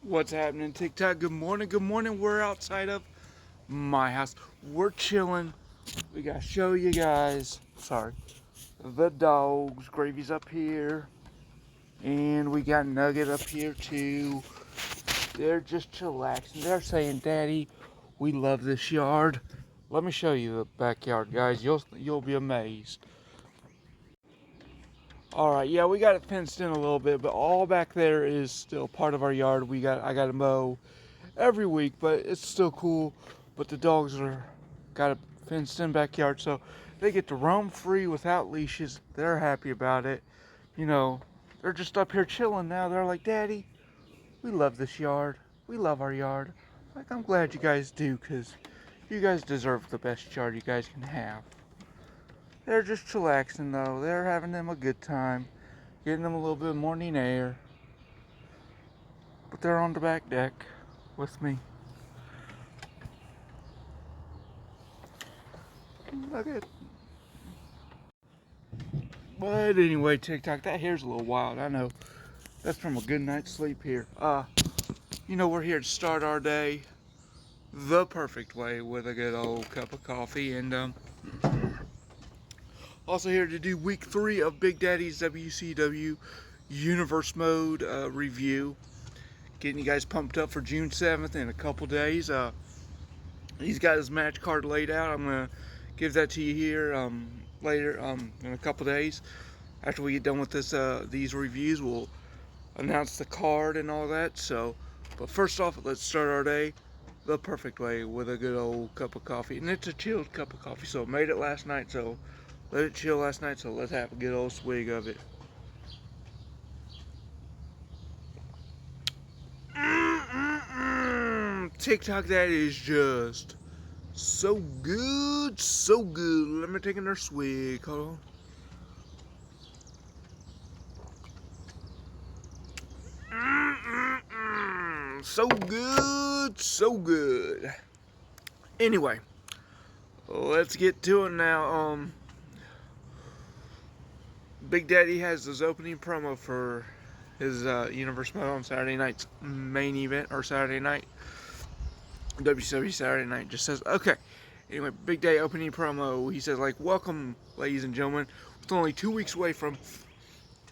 What's happening, TikTok? Good morning, good morning. We're outside of my house. We're chilling. We gotta show you guys, sorry, the dogs. Gravy's up here. And we got Nugget up here too. They're just chillaxing. They're saying, Daddy, we love this yard. Let me show you the backyard, guys. You'll be amazed. Alright, yeah, we got it fenced in a little bit, but all back there is still part of our yard. I gotta mow every week, but it's still cool. But the dogs are got a fenced in backyard, so they get to roam free without leashes. They're happy about it. You know, they're just up here chilling now. They're like, Daddy, we love this yard. We love our yard. Like, I'm glad you guys do, because you guys deserve the best yard you guys can have. They're just chillaxing, though. They're having them a good time. Getting them a little bit of morning air. But they're on the back deck with me. Look at. But anyway, TikTok, that hair's a little wild. I know. That's from a good night's sleep here. We're here to start our day the perfect way with a good old cup of coffee. And also here to do week 3 of Big Daddy's WCW Universe Mode review. Getting you guys pumped up for June 7th in a couple days. He's got his match card laid out. I'm going to give that to you here later in a couple days. After we get done with these reviews, we'll announce the card and all that. But first off, let's start our day the perfect way with a good old cup of coffee. And it's a chilled cup of coffee, so I made it last night, so let it chill last night, so let's have a good old swig of it. TikTok, that is just so good, so good. Let me take another swig. Hold on. So good, so good. Anyway, let's get to it now. Big Daddy has his opening promo for his Universe Mode on Saturday night's main event, or Saturday night. WCW Saturday night just says, okay. Anyway, Big Daddy opening promo. He says, welcome, ladies and gentlemen. It's only 2 weeks away from,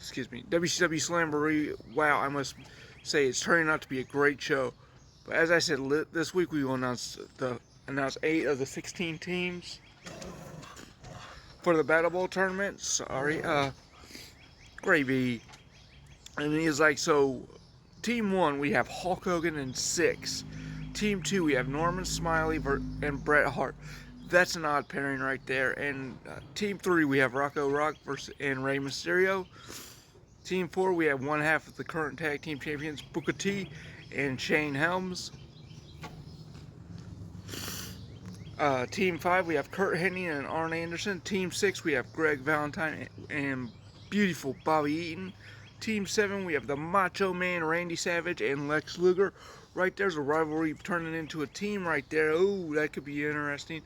WCW Slamboree. Wow, I must say it's turning out to be a great show. But as I said, this week we will announce 8 of the 16 teams for the Battle Bowl tournament. Sorry, Gravy. And he's like, so Team 1 we have Hulk Hogan and Six. Team 2 we have Norman Smiley and Bret Hart. That's an odd pairing right there. And Team 3 we have Rocco Rock and Rey Mysterio. Team 4 we have one half of the current tag team champions, Booker T and Shane Helms. Team 5 we have Kurt Hennig and Arn Anderson. Team 6 we have Greg Valentine and beautiful Bobby Eaton. Team 7 we have the Macho Man Randy Savage and Lex Luger. Right there's a rivalry turning into a team right there. Oh, that could be interesting.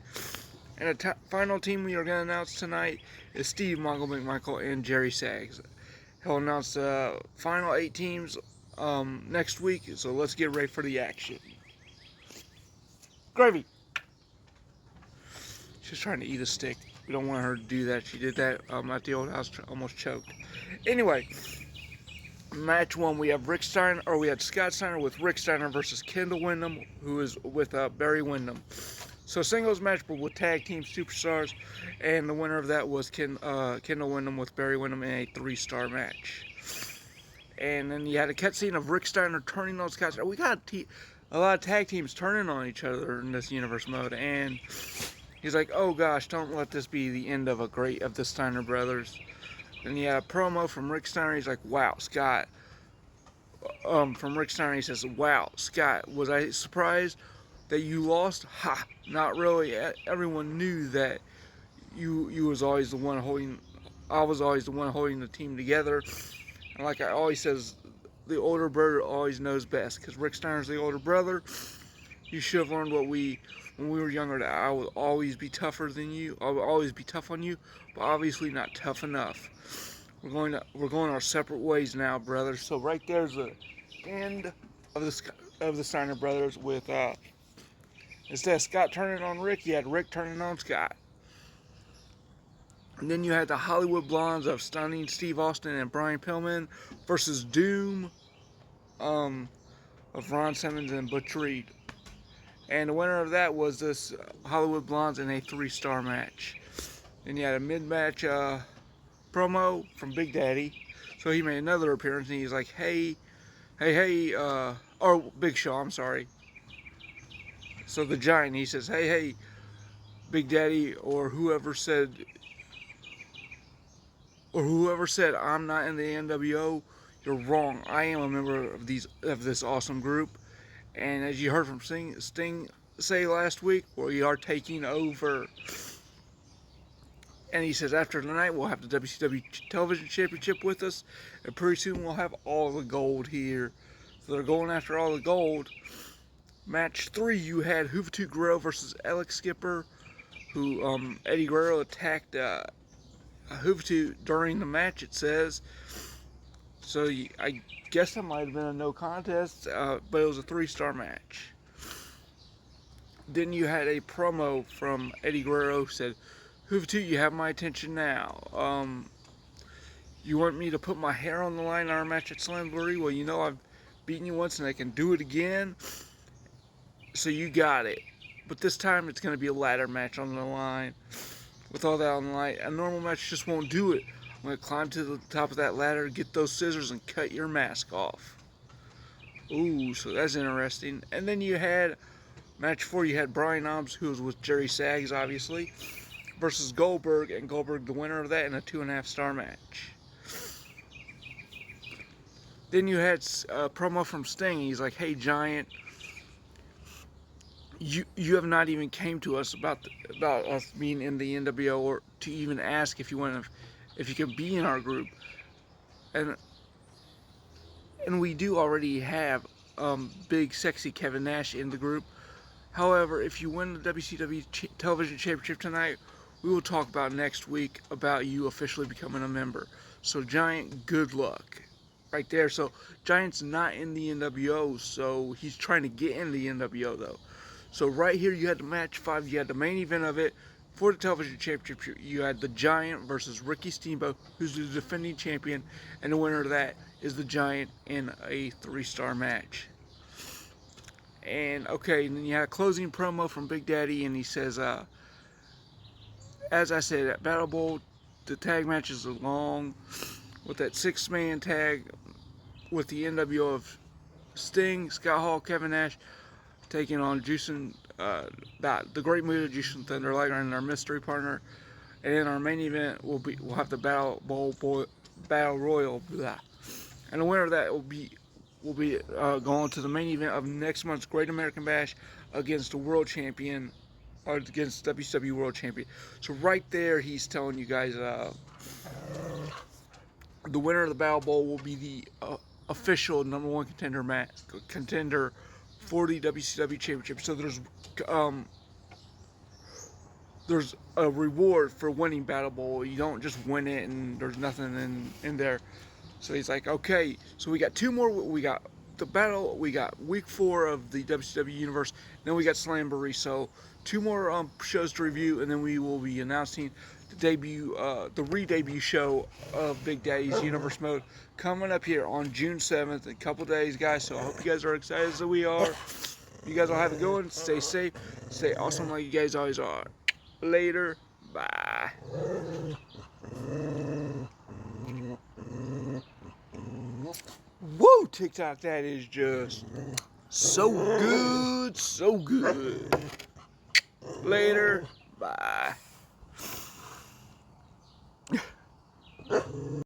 And the final team we are going to announce tonight is Steve Mongo McMichael and Jerry Sags. He'll announce the final 8 teams next week, so let's get ready for the action. Gravy. She's trying to eat a stick. We don't want her to do that. She did that at the old house, almost choked. Anyway, match 1, we have Scott Steiner with Rick Steiner versus Kendall Windham, who is with Barry Windham. So singles match, but with tag team superstars, and the winner of that was Kendall Windham with Barry Windham in a 3-star match. And then you had a cutscene of Rick Steiner turning on Scott Steiner. We got a lot of tag teams turning on each other in this Universe Mode, and he's like, oh gosh, don't let this be the end of the Steiner brothers. Then you had a promo from Rick Steiner. He's like, wow, Scott. From Rick Steiner, he says, wow, Scott, was I surprised that you lost? Ha, not really. Everyone knew that you was always the one holding. I was always the one holding the team together. And like I always says, the older brother always knows best. Because Rick Steiner's the older brother. You should have learned when we were younger, that I would always be tougher than you. I would always be tough on you, but obviously not tough enough. We're going our separate ways now, brother. So right there's the end of the Steiner brothers with instead of Scott turning on Rick, you had Rick turning on Scott. And then you had the Hollywood Blondes of Stunning Steve Austin and Brian Pillman versus Doom of Ron Simmons and Butch Reed. And the winner of that was this Hollywood Blondes in a 3-star match. Then you had a mid-match promo from Big Daddy. So he made another appearance and he's like, hey, or Big Show, I'm sorry. So the Giant, he says, hey, Big Daddy, or whoever said I'm not in the NWO, you're wrong. I am a member of this awesome group. And as you heard from Sting say last week, we are taking over. And he says after tonight we'll have the WCW Television Championship with us, and pretty soon we'll have all the gold here. So they're going after all the gold. Match 3, you had Juventud Guerrero versus Alex Skipper, who Eddie Guerrero attacked Juventud during the match, it says. So I guess that might have been a no contest, but it was a 3-star match. Then you had a promo from Eddie Guerrero, said, Juventud, you have my attention now. You want me to put my hair on the line in our match at Slamboree? Well, you know I've beaten you once and I can do it again. So you got it. But this time it's going to be a ladder match on the line. With all that on the line, a normal match just won't do it. I'm going to climb to the top of that ladder, get those scissors, and cut your mask off. Ooh, so that's interesting. And then you had match 4, you had Brian Knobbs, who was with Jerry Saggs, obviously, versus Goldberg, and Goldberg the winner of that in a 2.5-star match. Then you had a promo from Sting. He's like, hey, Giant, you have not even came to us about us being in the NWO, or to even ask if you could be in our group. And we do already have big sexy Kevin Nash in the group. However, if you win the WCW Television Championship tonight, we will talk about next week about you officially becoming a member. So Giant, good luck. Right there. So Giant's not in the NWO, so he's trying to get in the NWO though. So right here you had the match 5, you had the main event of it for the Television Championship. You had the Giant versus Ricky Steamboat, who's the defending champion, and the winner of that is the Giant in a 3-star match. And okay, and then you had a closing promo from Big Daddy, and he says, as I said, at Battle Bowl, the tag matches are long, with that 6-man tag with the NWO of Sting, Scott Hall, Kevin Nash, taking on the Great Muta, Jushin Thunder Liger, and our mystery partner. And in our main event, we'll have the Battle Royal, blah. And the winner of that will be going to the main event of next month's Great American Bash against the world champion, or against WCW World Champion. So right there, he's telling you guys the winner of the Battle Bowl will be the official #1 contender for the WCW Championship. So there's a reward for winning Battle Bowl. You don't just win it and there's nothing in there. So he's like, okay, so we got 2 more. We got the battle. We got week 4 of the WCW Universe. Then we got Slamboree. So 2 more shows to review, and then we will be announcing the re-debut show of Big Daddy's Universe Mode coming up here on June 7th in a couple days, guys. So I hope you guys are excited as we are. You guys all have it going. Stay safe. Stay awesome like you guys always are. Later. Bye. Woo! TikTok, that is just so good. So good. Later. Bye.